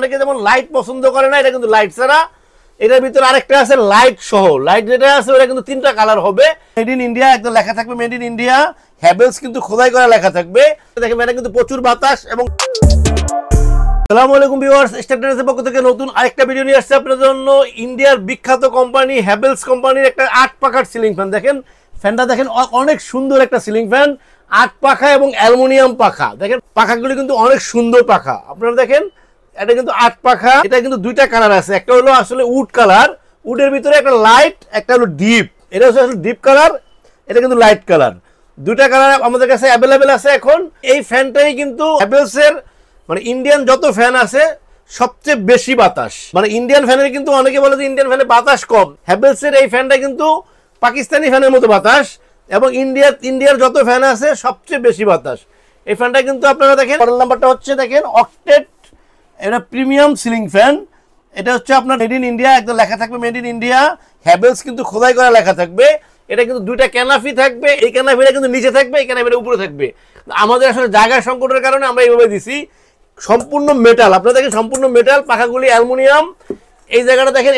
অনেকে যেমন লাইট পছন্দ করে না, এটা কিন্তু লাইট ছাড়া। এটার ভিতরে আরেকটা আছে লাইট সহ। লাইট যেটা আছে ওটা কিন্তু তিনটা কালার হবে। মেড ইন ইন্ডিয়া একদম লেখা থাকবে, মেড ইন ইন্ডিয়া। হ্যাভেলস কিন্তু খোদাই করা লেখা থাকবে। দেখেন এটা কিন্তু প্রচুর বাতাস। এবং আসসালামু আলাইকুম ভিউয়ার্স, স্টার ট্রেডার্সের পক্ষ থেকে নতুন আরেকটা ভিডিও নিয়ে আসছে আপনাদের জন্য। ইন্ডিয়ার বিখ্যাত কোম্পানি হ্যাভেলস কোম্পানির একটা 8 পাখার সিলিং ফ্যান। দেখেন ফ্যানটা দেখেন, অনেক সুন্দর একটা সিলিং ফ্যান। 8 পাখা এবং অ্যালুমিনিয়াম পাখা। দেখেন পাখাগুলো কিন্তু অনেক সুন্দর পাখা। আপনারা দেখেন এটা কিন্তু 8 পাখা। এটা কিন্তু দুইটা কালার আছে, একটা হলো আসলে উড কালার, উডের ভিতরে একটা লাইট, একটা হলো ডিপ। এটা হচ্ছে আসলে ডিপ কালার, এটা কিন্তু লাইট কালার। দুইটা কালার আমাদের কাছে অ্যাভেলেবেল আছে। এখন এই ফ্যানটাই কিন্তু হ্যাভেলসের মানে ইন্ডিয়ান যত ফ্যান আছে সবচেয়ে বেশি বাতাস। মানে ইন্ডিয়ান ফ্যানের কিন্তু অনেকে বলে যে ইন্ডিয়ান ফ্যানে বাতাস কম, হ্যাভেলসের এই ফ্যানটা কিন্তু পাকিস্তানি ফ্যানের মতো বাতাস। এবং ইন্ডিয়ার যত ফ্যান আছে সবচেয়ে বেশি বাতাস। এই ফ্যানটা কিন্তু আপনারা দেখেন মডেল নাম্বারটা হচ্ছে দেখেন অক্টেট, এটা প্রিমিয়াম সিলিং ফ্যান। এটা হচ্ছে আপনার মেড ইন ইন্ডিয়া, একদম লেখা থাকবে মেড ইন ইন্ডিয়া। হ্যাভেলস কিন্তু খোদাই করা লেখা থাকবে। এটা কিন্তু দুইটা ক্যানাফি থাকবে, এই ক্যানাফিটা কিন্তু নিচে থাকবে, এই ক্যানাফিটা উপরে থাকবে। আমাদের আসলে জায়গার সংকটের কারণে আমরা এইভাবে দিছি। সম্পূর্ণ মেটাল, আপনারা দেখেন সম্পূর্ণ মেটাল, পাখাগুলি অ্যালুমিনিয়াম। এই জায়গাটা দেখেন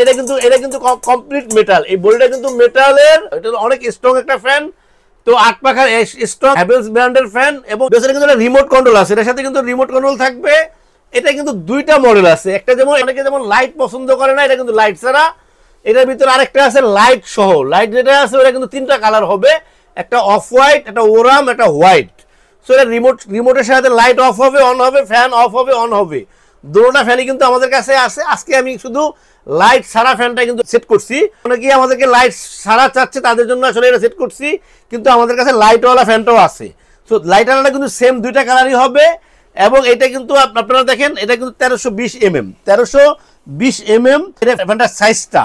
এটা কিন্তু কমপ্লিট মেটাল। এই বডিটা কিন্তু মেটালের, এটা অনেক স্ট্রং একটা ফ্যান। তো 8 পাখার স্ট্রং হ্যাভেলস ব্র্যান্ডের ফ্যান। এবং বেসিক্যালি কিন্তু রিমোট কন্ট্রোল আছে, এটার সাথে কিন্তু রিমোট কন্ট্রোল থাকবে। এটা কিন্তু দুইটা মডেল আছে, একটা যেমন অনেকে যেমন লাইট পছন্দ করে না, এটা কিন্তু লাইট ছাড়া। এটার ভিতরে আরেকটা আছে লাইট সহ। লাইট যেটা আছে ওটা কিন্তু তিনটা কালার হবে, একটা অফ হোয়াইট, একটা ওরাম, একটা হোয়াইট। সো এটা রিমোটের সাথে লাইট অফ হবে, অন হবে, ফ্যান অফ হবে, অন হবে। দুটোটা ফ্যানই কিন্তু আমাদের কাছে আছে। আজকে আমি শুধু লাইট ছাড়া ফ্যানটা কিন্তু সেট করছি। অনেকেই আমাদেরকে লাইট ছাড়া চাচ্ছে, তাদের জন্য আসলে এটা সেট করছি। কিন্তু আমাদের কাছে লাইটওয়ালা ফ্যানটাও আছে। সো লাইটওয়ালাটা কিন্তু সেম দুইটা কালারই হবে। এবং এটা কিন্তু আপনারা দেখেন এটা কিন্তু 1320 mm, 1320 mm এটা ফ্যানটার সাইজটা।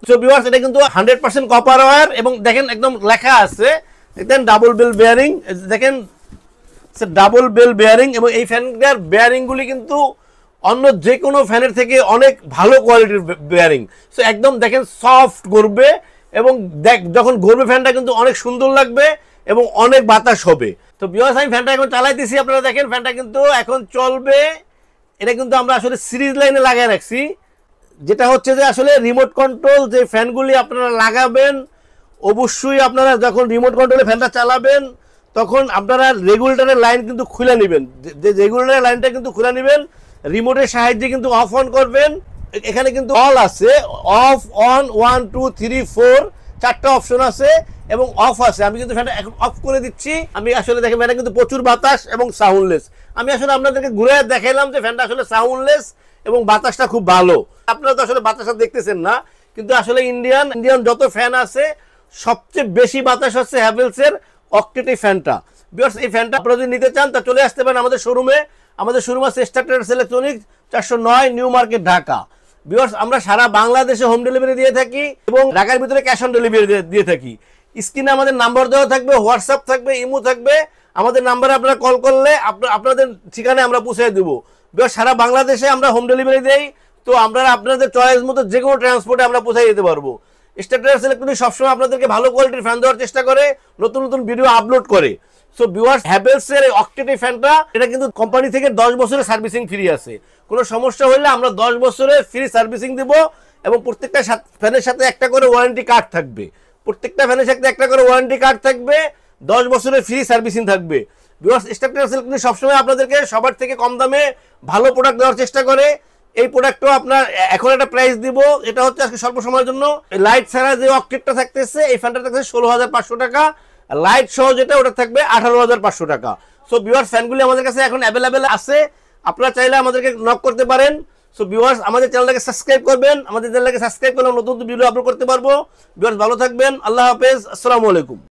সো ভিউয়ার্স এটা কিন্তু 100% কপার ওয়্যার। এবং দেখেন একদম লেখা আছে, দেখেন ডাবল বেল বেয়ারিং। দেখেন ডাবল বেল বেয়ারিং। এবং এই ফ্যানটার বেয়ারিংগুলি কিন্তু অন্য যে কোনো ফ্যানের থেকে অনেক ভালো কোয়ালিটির বেয়ারিং। সো একদম দেখেন সফট ঘুরবে। এবং যখন ঘুরবে ফ্যানটা কিন্তু অনেক সুন্দর লাগবে এবং অনেক বাতাস হবে। তো ভিউয়ার্স আমি ফ্যানটা এখন চালাইতেছি, আপনারা দেখেন ফ্যানটা কিন্তু এখন চলবে। এটা কিন্তু আমরা আসলে সিরিজ লাইনে লাগিয়ে রাখছি, যেটা হচ্ছে যে আসলে রিমোট কন্ট্রোল যে ফ্যানগুলি আপনারা লাগাবেন, অবশ্যই আপনারা যখন রিমোট কন্ট্রোলে ফ্যানটা চালাবেন তখন আপনারা রেগুলেটরের লাইন কিন্তু খুলে নেবেন। যে রেগুলেটরের লাইনটা কিন্তু খুলে নেবেন, রিমোটের সাহায্যে কিন্তু অফ অন করবেন। এখানে কিন্তু অল আছে, অফ, অন, 1 2 3 4 চারটা অপশন আছে এবং অফ আছে। আমি কিন্তু ফ্যানটা এখন অফ করে দিচ্ছি। আমি আসলে দেখেন ফ্যানটা কিন্তু প্রচুর বাতাস এবং সাউন্ডলেস। আমি আসলে আপনাদেরকে ঘুরে দেখাইলাম যে ফ্যানটা আসলে সাউন্ডলেস এবং বাতাসটা খুব ভালো। আপনারা তো আসলে বাতাসটা দেখতেছেন না, কিন্তু আসলে ইন্ডিয়ান যত ফ্যান আছে সবচেয়ে বেশি বাতাস হচ্ছে হ্যাভেলসের অক্টেট এই ফ্যানটা। ভিউয়ার্স এই ফ্যানটা আপনারা যদি নিতে চান তা চলে আসতে পারেন আমাদের শোরুমে। আমাদের শোরুম আছে star traders electronics, 409 new market, Dhaka. Viewers আমরা সারা বাংলাদেশে হোম ডেলিভারি দিয়ে থাকি এবং ঢাকার ভিতরে ক্যাশ অন ডেলিভারি দিয়ে থাকি। স্ক্রিনে আমাদের নাম্বার দেওয়া থাকবে, হোয়াটসঅ্যাপ থাকবে, ইমো থাকবে। আমাদের নাম্বারে আপনারা কল করলে আপনাদের ঠিকানায় আমরা পৌঁছে দেবো। ভিউয়ার্স সারা বাংলাদেশে আমরা হোম ডেলিভারি দেই। তো আমরা আপনাদের চয়েস মতো যে কোনো ট্রান্সপোর্টে আমরা পৌঁছে দিতে পারবো। স্টার ট্রেডার্স ইলেকট্রনিক্স সবসময় আপনাদেরকে ভালো কোয়ালিটির ফ্যান দেওয়ার চেষ্টা করে, নতুন নতুন ভিডিও আপলোড করে। সো ভিউয়ার্স হ্যাভেলসের এই অক্টেট ফ্যানটা এটা কিন্তু কোম্পানি থেকে 10 বছরের সার্ভিসিং ফ্রি আছে। কোনো সমস্যা হলে আমরা 10 বছরের ফ্রি সার্ভিসিং দেব। এবং প্রত্যেকটা ফ্যানের সাথে একটা করে ওয়ারেন্টি কার্ড থাকবে। প্রত্যেকটা ফ্যানের সাথে একটা করে ওয়ারেন্টি কার্ড থাকবে, 10 বছরের ফ্রি সার্ভিসিং থাকবে। ভিউয়ার্স স্টার ট্রেডার্স ইলেকট্রনিক্স সবসময় আপনাদেরকে সবার থেকে কম দামে ভালো প্রোডাক্ট দেওয়ার চেষ্টা করে। এই প্রোডাক্টও আপনার এখন একটা প্রাইস দিব, এটা হচ্ছে আজকে স্বল্প সময়ের জন্য। লাইট ছাড়া যে অক্টেটটা থাকতেছে এই ফ্যানটা থাকছে 16,500 টাকা। লাইট সহ যেটা ওটা থাকবে 18,500 টাকা। সো ভিউয়ার্স ফ্যানগুলি আমাদের কাছে এখন অ্যাভেলেবেল আছে, আপনারা চাইলে আমাদেরকে নক করতে পারেন। সো ভিউয়ার্স আমাদের চ্যানেলটাকে সাবস্ক্রাইব করবেন, আমাদের চ্যানেলটাকে সাবস্ক্রাইব করলে নতুন ভিডিও আপলোড করতে পারবো। ভিউয়ার্স ভালো থাকবেন, আল্লাহ হাফেজ, আসসালামু আলাইকুম।